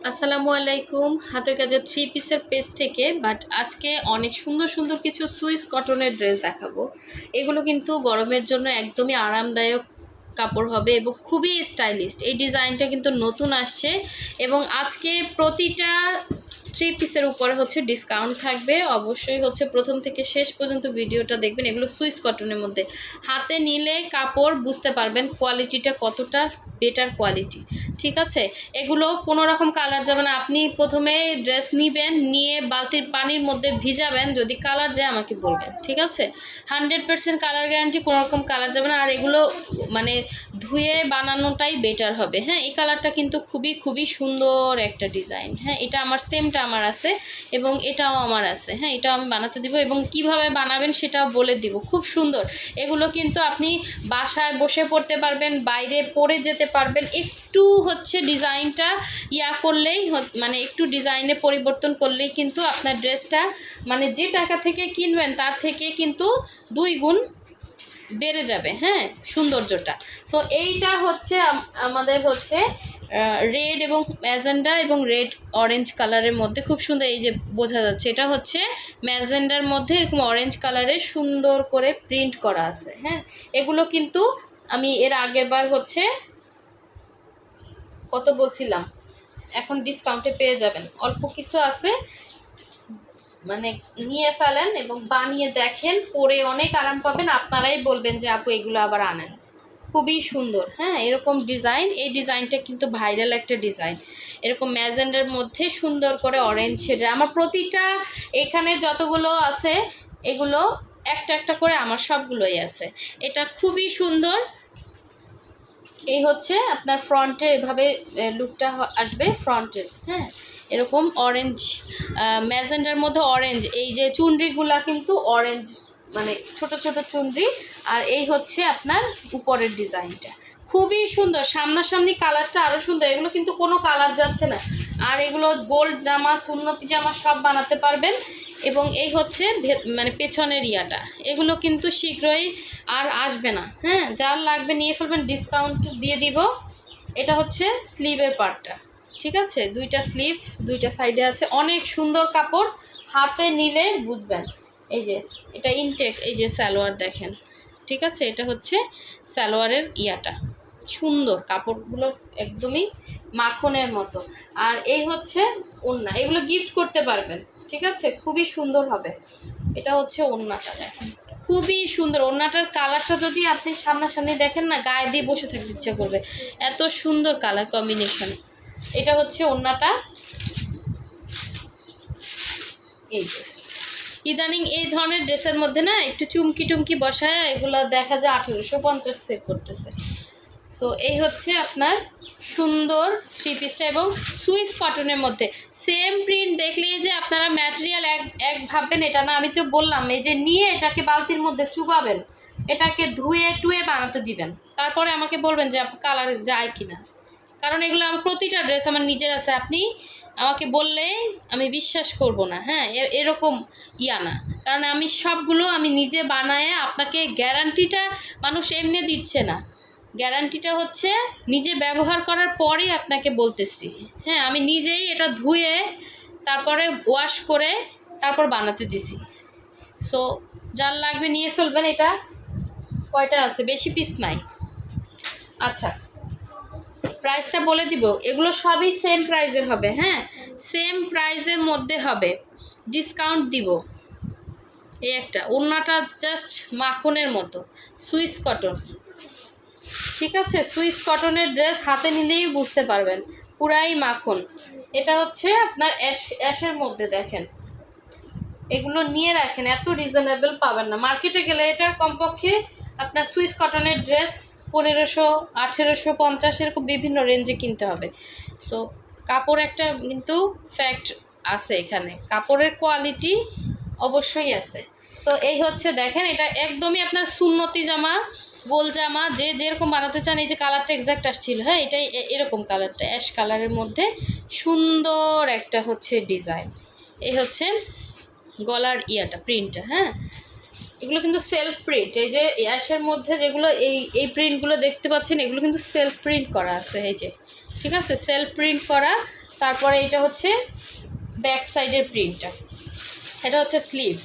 আসসালামু আলাইকুম। হাতের কাজের থ্রি পিসের পেজ থেকে আজকে অনেক সুন্দর সুন্দর কিছু সুইস কটনের ড্রেস দেখাবো। এগুলো কিন্তু গরমের জন্য একদমই আরামদায়ক কাপড় হবে এবং খুবই স্টাইলিশ। এই ডিজাইনটা কিন্তু নতুন আসছে এবং আজকে প্রতিটা থ্রি পিসের উপরে হচ্ছে ডিসকাউন্ট থাকবে। অবশ্যই হচ্ছে প্রথম থেকে শেষ পর্যন্ত ভিডিওটা দেখবেন। এগুলো সুইস কটনের মধ্যে হাতে নিলে কাপড় বুঝতে পারবেন কোয়ালিটিটা কতটা বেটার কোয়ালিটি। ঠিক আছে, এগুলো কোনো রকম কালার যাবে না। আপনি প্রথমে ড্রেস নিবেন, নিয়ে বালতির পানির মধ্যে ভিজাবেন, যদি কালার যায় আমাকে বলবেন। ঠিক আছে, 100% কালার গ্যারান্টি, কোনো রকম কালার যাবে না। আর এগুলো মানে ধুয়ে বানানোটাই বেটার হবে। হ্যাঁ, এই কালারটা কিন্তু খুবই খুবই সুন্দর একটা ডিজাইন। হ্যাঁ, এটা আমার সেমটা আমার আছে এবং এটাও আমার আছে। হ্যাঁ, এটাও আমি বানাতে দিব এবং কিভাবে বানাবেন সেটাও বলে দিব। খুব সুন্দর। এগুলো কিন্তু আপনি বাসায় বসে পড়তে পারবেন, বাইরে পরে যেতে পারবেন। একটু হচ্ছে ডিজাইনটা করলেই মানে একটু ডিজাইনে পরিবর্তন করলেই কিন্তু আপনার ড্রেসটা মানে যে টাকা থেকে কিনবেন তার থেকে কিন্তু 2 গুণ বেড়ে যাবে। হ্যাঁ, সৌন্দর্যটা। সো এইটা হচ্ছে আমাদের হচ্ছে রেড এবং ম্যাজেন্ডা এবং রেড অরেঞ্জ কালারের মধ্যে খুব সুন্দর, এই যে বোঝা যাচ্ছে এটা হচ্ছে ম্যাজেন্ডার মধ্যে এরকম অরেঞ্জ কালারের সুন্দর করে প্রিন্ট করা আছে। হ্যাঁ, এগুলো কিন্তু আমি এর আগের বার হচ্ছে কত বলছিলাম, এখন ডিসকাউন্টে পেয়ে যাবেন। অল্প কিছু আছে, মানে নিয়ে ফেলেন এবং বানিয়ে দেখেন, পরে অনেক আরাম পাবেন। আপনারাই বলবেন যে আপু এগুলো আবার আনেন। খুবই সুন্দর। হ্যাঁ, এরকম ডিজাইন, এই ডিজাইনটা কিন্তু ভাইরাল একটা ডিজাইন। এরকম ম্যাজেন্ডার মধ্যে সুন্দর করে অরেঞ্জ শেডের। আমার প্রতিটা এখানে যতগুলো আছে এগুলো একটা একটা করে আমার সবগুলোই আছে। এটা খুবই সুন্দর। এই হচ্ছে আপনার ফ্রন্টে এভাবে লুকটা আসবে ফ্রন্টের। হ্যাঁ, এরকম অরেঞ্জ ম্যাজেন্ডার মধ্যে অরেঞ্জ, এই যে চুনরিগুলা কিন্তু অরেঞ্জ, মানে ছোট ছোট চুনরি। আর এই হচ্ছে আপনার উপরের ডিজাইনটা খুবই সুন্দর। সামনাসামনি কালারটা আরও সুন্দর। এগুলো কিন্তু কোনো কালার যাচ্ছে না। আর এগুলো গোল্ড জামা, সুন্নতি জামা সব বানাতে পারবেন। এবং এই হচ্ছে মানে পেছনের ইয়াটা, এগুলো কিন্তু শীঘ্রই আর আসবে না। হ্যাঁ, যার লাগবে নিয়ে ফেলবেন, ডিসকাউন্ট দিয়ে দিব। এটা হচ্ছে স্লিভের পার্টটা। ঠিক আছে, দুইটা স্লিভ, দুইটা সাইডে আছে। অনেক সুন্দর কাপড়, হাতে নিলে বুঝবেন। এই যে এটা ইনটেক, এই যে সালোয়ার দেখেন। ঠিক আছে, এটা হচ্ছে সালোয়ারের ইয়াটা, সুন্দর কাপড়গুলো একদমই মাখনের মতো। আর এই হচ্ছে ওড়না, এগুলো গিফট করতে পারবেন। ঠিক আছে, খুবই সুন্দর হবে। এটা হচ্ছে ওড়নাটা দেখেন, খুবই সুন্দর। ওড়নাটার কালারটা যদি আপনি সামনাসামনি দেখেন না, গায়ে দিয়ে বসে থাকতে ইচ্ছা করবে, এত সুন্দর কালার কম্বিনেশন। এটা হচ্ছে ওড়নাটা। এই যে ইদানিং এই ধরনের ড্রেসের মধ্যে না একটু চুমকি টুমকি বসায় এগুলো দেখা যায় 1850 সেল করতেছে। সো এই হচ্ছে আপনার সুন্দর থ্রি পিসটা এবং সুইস কটনের মধ্যে সেম প্রিন্ট। দেখলেই যে আপনারা ম্যাটেরিয়াল এক এক ভাববেন এটা না। আমি তো বললাম, এই যে নিয়ে এটাকে বালতির মধ্যে চুবাবেন, এটাকে ধুয়ে টুয়ে বানাতে দিবেন, তারপরে আমাকে বলবেন যে কালার যায় কিনা। কারণ এগুলো আমার প্রতিটা ড্রেস আমার নিজের আছে। আপনি আমাকে বললে আমি বিশ্বাস করব না। হ্যাঁ, এরকম না, কারণ আমি সবগুলো আমি নিজে বানায় আপনাকে গ্যারান্টিটা মানুষ এমনি দিচ্ছে না। গ্যারান্টিটা হচ্ছে নিজে ব্যবহার করার পরেই আপনাকে বলতেছি। হ্যাঁ, আমি নিজেই এটা ধুয়ে তারপরে ওয়াশ করে তারপর বানাতে দিছি। সো যার লাগবে নিয়ে ফেলবেন। এটা কয়টা আছে, বেশি পিস নাই। আচ্ছা, প্রাইসটা বলে দিব। এগুলো সবই সেম প্রাইসের হবে। হ্যাঁ, সেম প্রাইসের মধ্যে হবে, ডিসকাউন্ট দিব। এই একটা ওড়নাটা জাস্ট মাখনের মতো, সুইস কটন। ঠিক আছে, সুইস কটনের ড্রেস হাতে নিলেই বুঝতে পারবেন, পুরাই মাখন। এটা হচ্ছে আপনার অ্যাশের মধ্যে দেখেন। এগুলো নিয়ে রাখেন, এত রিজনেবল পাবেন না মার্কেটে গেলে। এটা কমপক্ষে আপনার সুইস কটনের ড্রেস 1500, 1850 এরকম বিভিন্ন রেঞ্জে কিনতে হবে। সো কাপড় একটা কিন্তু ফ্যাক্ট আছে এখানে, কাপড়ের কোয়ালিটি অবশ্যই আছে। সো এই হচ্ছে দেখেন, এটা একদমই আপনার সুন্নতি জামা, গোল জামা, যে যেরকম বানাতে চান। এই যে কালারটা এক্স্যাক্ট আসছিল। হ্যাঁ, এটাই এরকম কালারটা, অ্যাশ কালারের মধ্যে সুন্দর একটা হচ্ছে ডিজাইন। এই হচ্ছে গলার প্রিন্টটা। হ্যাঁ, এগুলো কিন্তু সেলফ প্রিন্ট। এই যে অ্যাশের মধ্যে যেগুলো এই প্রিন্টগুলো দেখতে পাচ্ছেন, এগুলো কিন্তু সেলফ প্রিন্ট করা আছে। এই যে, ঠিক আছে, সেলফ প্রিন্ট করা তারপরে এটা হচ্ছে ব্যাক সাইডের প্রিন্টটা, এটা হচ্ছে স্লিভ,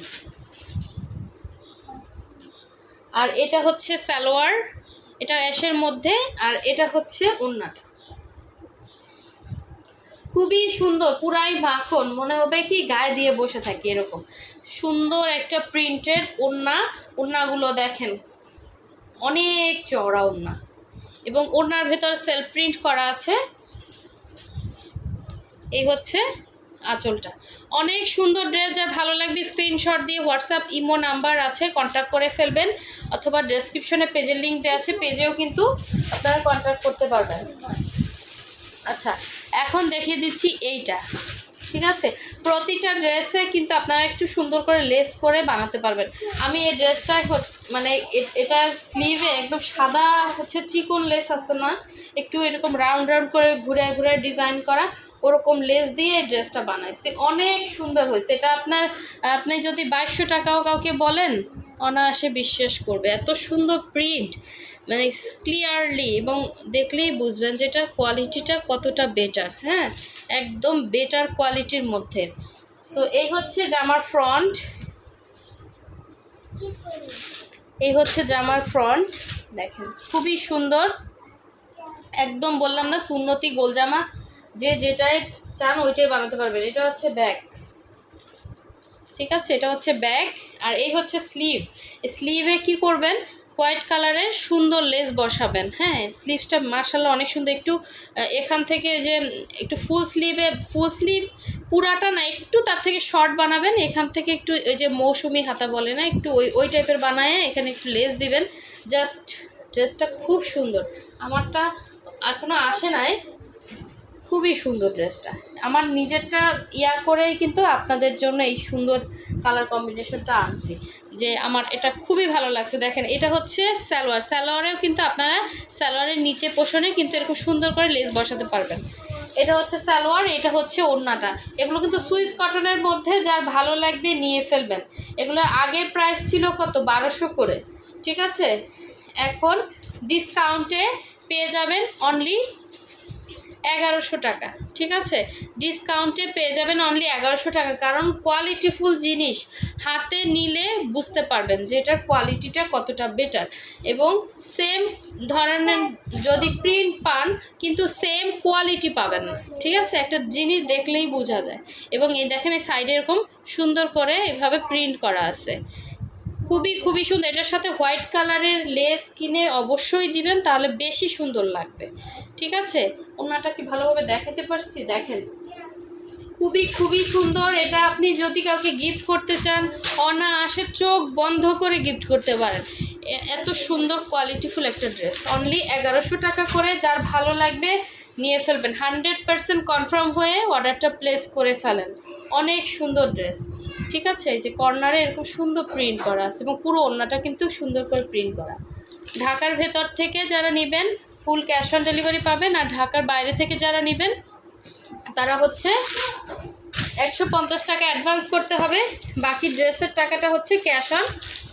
আর এটা হচ্ছে সালোয়ার, এটা অ্যাশের মধ্যে, আর এটা হচ্ছে ওড়নাটা। খুবই সুন্দর, পুরাই মাখন, মনে হবে কি গায়ে দিয়ে বসে থাকি এরকম সুন্দর একটা প্রিন্টেড ওড়না। ওড়নাগুলো দেখেন অনেক চওড়া ওড়না, এবং ওড়নার ভেতর সেলফ প্রিন্ট করা আছে। এই হচ্ছে আঁচলটা। অনেক সুন্দর ড্রেস, যা ভালো লাগবে স্ক্রিনশট দিয়ে হোয়াটসঅ্যাপ ইমো নাম্বার আছে, কন্ট্যাক্ট করে ফেলবেন, অথবা ডেসক্রিপশনে পেজের লিঙ্ক দেওয়া আছে, পেজেও কিন্তু আপনারা কন্ট্যাক্ট করতে পারবেন। আচ্ছা, এখন দেখিয়ে দিচ্ছি এইটা, ঠিক আছে? প্রতিটা ড্রেসে কিন্তু আপনারা একটু সুন্দর করে লেস করে বানাতে পারবেন। আমি এই ড্রেসটা মানে এটা স্লিভে একদম সাদা হচ্ছে চিকন লেস আছে না, একটু এরকম রাউন্ড রাউন্ড করে ঘুরে ঘুরে ডিজাইন করা, ওরকম লেস দিয়ে এই ড্রেসটা বানাইছি, অনেক সুন্দর হয়েছে। এটা আপনি যদি 2200 টাকাও কাউকে বলেন অনায়াসে বিশ্বাস করবে, এত সুন্দর প্রিন্ট, মানে ক্লিয়ারলি, এবং দেখলেই বুঝবেন যে এটার কোয়ালিটিটা কতটা বেটার। হ্যাঁ, একদম বেটার কোয়ালিটির মধ্যে। সো এই হচ্ছে জামার ফ্রন্ট, এই হচ্ছে জামার ফ্রন্ট, দেখেন খুবই সুন্দর, একদম বললাম না সুন্নতি গোল জামা, যে যেটাই চান ওইটাই বানাতে পারবেন। এটা হচ্ছে ব্যাক, ঠিক আছে, এটা হচ্ছে ব্যাক, আর এই হচ্ছে স্লিভ। স্লিভে কি করবেন, হোয়াইট কালারের সুন্দর লেস বসাবেন। হ্যাঁ, স্লিভসটা মাশাআল্লাহ অনেক সুন্দর, একটু এখান থেকে যে একটু ফুল স্লিভ পুরাটা না, একটু তার থেকে শর্ট বানাবেন, এখান থেকে একটু ওই যে মৌসুমি হাতা বলে না, একটু ওই টাইপের বানায় এখানে একটু লেস দিবেন। জাস্ট ড্রেসটা খুব সুন্দর, আমারটা এখনও আসে নাই, খুবই সুন্দর ড্রেসটা। আমার নিজেরটা করেই কিন্তু আপনাদের জন্য এই সুন্দর কালার কম্বিনেশনটা আনছি, যে আমার এটা খুবই ভালো লাগছে। দেখেন এটা হচ্ছে সালোয়ারেও কিন্তু আপনারা সালোয়ারের নিচে পোষণে কিন্তু এরকম সুন্দর করে লেস বসাতে পারবেন। এটা হচ্ছে সালোয়ার, এটা হচ্ছে ওড়নাটা। এগুলো কিন্তু সুইস কটনের মধ্যে, যার ভালো লাগবে নিয়ে ফেলবেন। এগুলো আগে প্রাইস ছিল কত, 1200 করে, ঠিক আছে? এখন ডিসকাউন্টে পেয়ে যাবেন অনলি 1100 টাকা, ঠিক আছে? ডিসকাউন্টে পেয়ে যাবেন অনলি 1100 টাকা, কারণ কোয়ালিটিফুল জিনিস হাতে নিলে বুঝতে পারবেন যে এটার কোয়ালিটিটা কতটা বেটার, এবং সেম ধরনের যদি প্রিন্ট পান কিন্তু সেম কোয়ালিটি পাবেন না, ঠিক আছে? একটা জিনিস দেখলেই বোঝা যায়। এবং এই দেখেন এই সাইডে এরকম সুন্দর করে এভাবে প্রিন্ট করা আছে, খুবই সুন্দর। এটার সাথে হোয়াইট কালারের লেস কিনে অবশ্যই দিবেন, তাহলে বেশি সুন্দর লাগবে, ঠিক আছে? ওনাটা কি ভালোভাবে দেখাতে পারছি? দেখেন খুবই সুন্দর। এটা আপনি যদি কাউকে গিফট করতে চান অনায়াসে চোখ বন্ধ করে গিফট করতে পারেন, এত সুন্দর কোয়ালিটিফুল একটা ড্রেস। অনলি 1100 টাকা করে, যার ভালো লাগবে নিয়ে ফেলবেন, 100% কনফার্ম হয়ে অর্ডারটা প্লেস করে ফেলেন। অনেক সুন্দর ড্রেস, ঠিক আছে? এই যে কর্নারে এরকম সুন্দর প্রিন্ট করা আছে, এবং পুরো ওড়নাটা কিন্তু সুন্দর করে প্রিন্ট করা। ঢাকার ভেতর থেকে যারা নেবেন ফুল ক্যাশ অন ডেলিভারি পাবেন, আর ঢাকার বাইরে থেকে যারা নেবেন তারা হচ্ছে 150 টাকা অ্যাডভান্স করতে হবে, বাকি ড্রেসের টাকাটা হচ্ছে ক্যাশ অন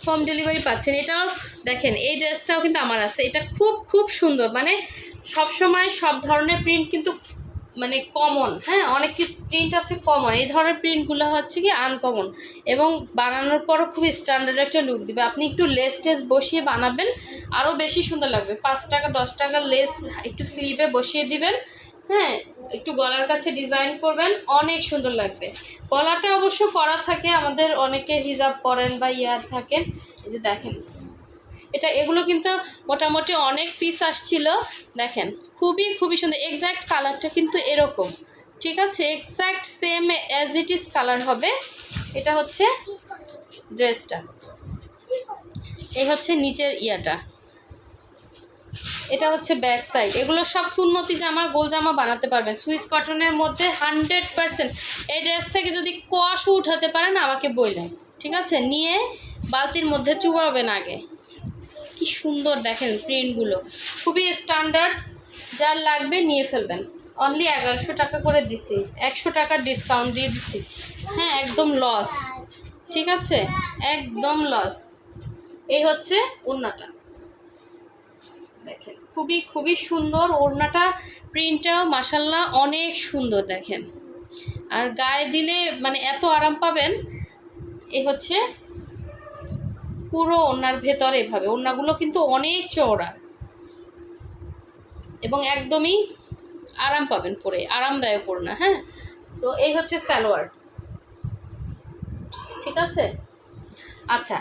হোম ডেলিভারি পাচ্ছেন। এটাও দেখেন, এই ড্রেসটাও কিন্তু আমার আছে, এটা খুব সুন্দর, মানে সবসময় সব ধরনের প্রিন্ট কিন্তু মানে কমন। হ্যাঁ, অনেক প্রিন্ট আছে কমন, এই ধরনের প্রিন্টগুলো হচ্ছে কি আনকমন, এবং বানানোর পরও খুব স্ট্যান্ডার্ড একটা লুক দিবে। আপনি একটু লেস টেস বসিয়ে বানাবেন, আরও বেশি সুন্দর লাগবে। 5 টাকা 10 টাকা লেস একটু স্লিভে বসিয়ে দিবেন, হ্যাঁ, একটু গলার কাছে ডিজাইন করবেন, অনেক সুন্দর লাগবে। গলাটা অবশ্য করা থাকে, আমাদের অনেকে হিজাব পরেন বা থাকেন। এই যে দেখেন এগুলো কিন্তু মোটামুটি অনেক পিস আসছিল, দেখেন খুবই সুন্দর। এক্স্যাক্ট কালারটা কিন্তু এরকম, ঠিক আছে? Exact same as it is colour হবে। এটা হচ্ছে ড্রেসটা, এই হচ্ছে নিচের এটা হচ্ছে ব্যাক সাইড। এগুলো সব সুন্নতি জামা, গোল জামা বানাতে পারবেন সুইস কটনের মধ্যে 100%। এই ড্রেস থেকে যদি কষ উঠাতে পারেন আমাকে বললেন, ঠিক আছে? নিয়ে বালতির মধ্যে চুবাবেন আগে। কি সুন্দর দেখেন প্রিন্টগুলো, খুবই স্ট্যান্ডার্ড, যার লাগবে নিয়ে ফেলবেন। অনলি 1100 টাকা করে দিছি, 100 টাকার ডিসকাউন্ট দিয়ে দিছি। হ্যাঁ, একদম লস, ঠিক আছে? একদম লস। এই হচ্ছে ওড়নাটা, দেখেন খুবই খুবই সুন্দর, ওড়নাটা প্রিন্টটাও মাশাল্লাহ অনেক সুন্দর দেখেন। আর গায়ে দিলে মানে এত আরাম পাবেন। এই হচ্ছে পুরো ওড়নার ভেতর এভাবে, ওড়নাগুলো কিন্তু অনেক চওড়া এবং একদমই আরাম পাবেন পরে, আরামদায়ক ওড়না। হ্যাঁ, সো এই হচ্ছে সালোয়ার, ঠিক আছে। আচ্ছা,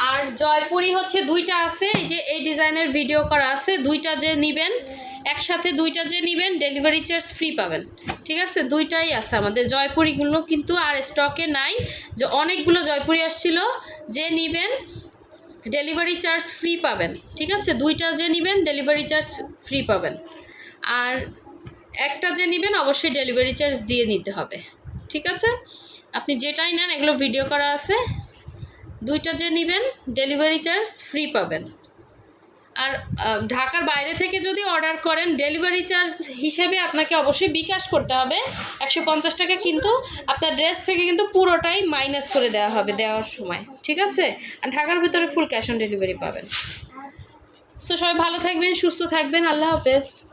আর জয়পুরি হচ্ছে দুইটা আছে, এই যে এই ডিজাইনের ভিডিও করা আছে, দুইটা যে নেবেন একসাথে, দুইটা যে নেবেন ডেলিভারি চার্জ ফ্রি পাবেন, ঠিক আছে। দুইটাই আছে আমাদের জয়পুরিগুলো, কিন্তু আর স্টকে নাই, যে অনেকগুলো জয়পুরি আসছিল, যে নেবেন ডেলিভারি চার্জ ফ্রি পাবেন, ঠিক আছে। দুইটা যে নেবেন ডেলিভারি চার্জ ফ্রি পাবেন, আর একটা যে নেবেন অবশ্যই ডেলিভারি চার্জ দিয়ে নিতে হবে, ঠিক আছে। আপনি যেটাই নেন এগুলো ভিডিও করা আছে, দুইটা যে নেবেন ডেলিভারি চার্জ ফ্রি পাবেন। আর ঢাকার বাইরে থেকে যদি অর্ডার করেন ডেলিভারি চার্জ হিসেবে আপনাকে অবশ্যই বিকাশ করতে হবে 150 টাকা, কিন্তু আপনার ড্রেস থেকে কিন্তু পুরোটাই মাইনাস করে দেওয়া হবে দেওয়ার সময়, ঠিক আছে। আর ঢাকার ভিতরে ফুল ক্যাশ অন ডেলিভারি পাবেন। সো সবাই ভালো থাকবেন, সুস্থ থাকবেন, আল্লাহ হাফেজ।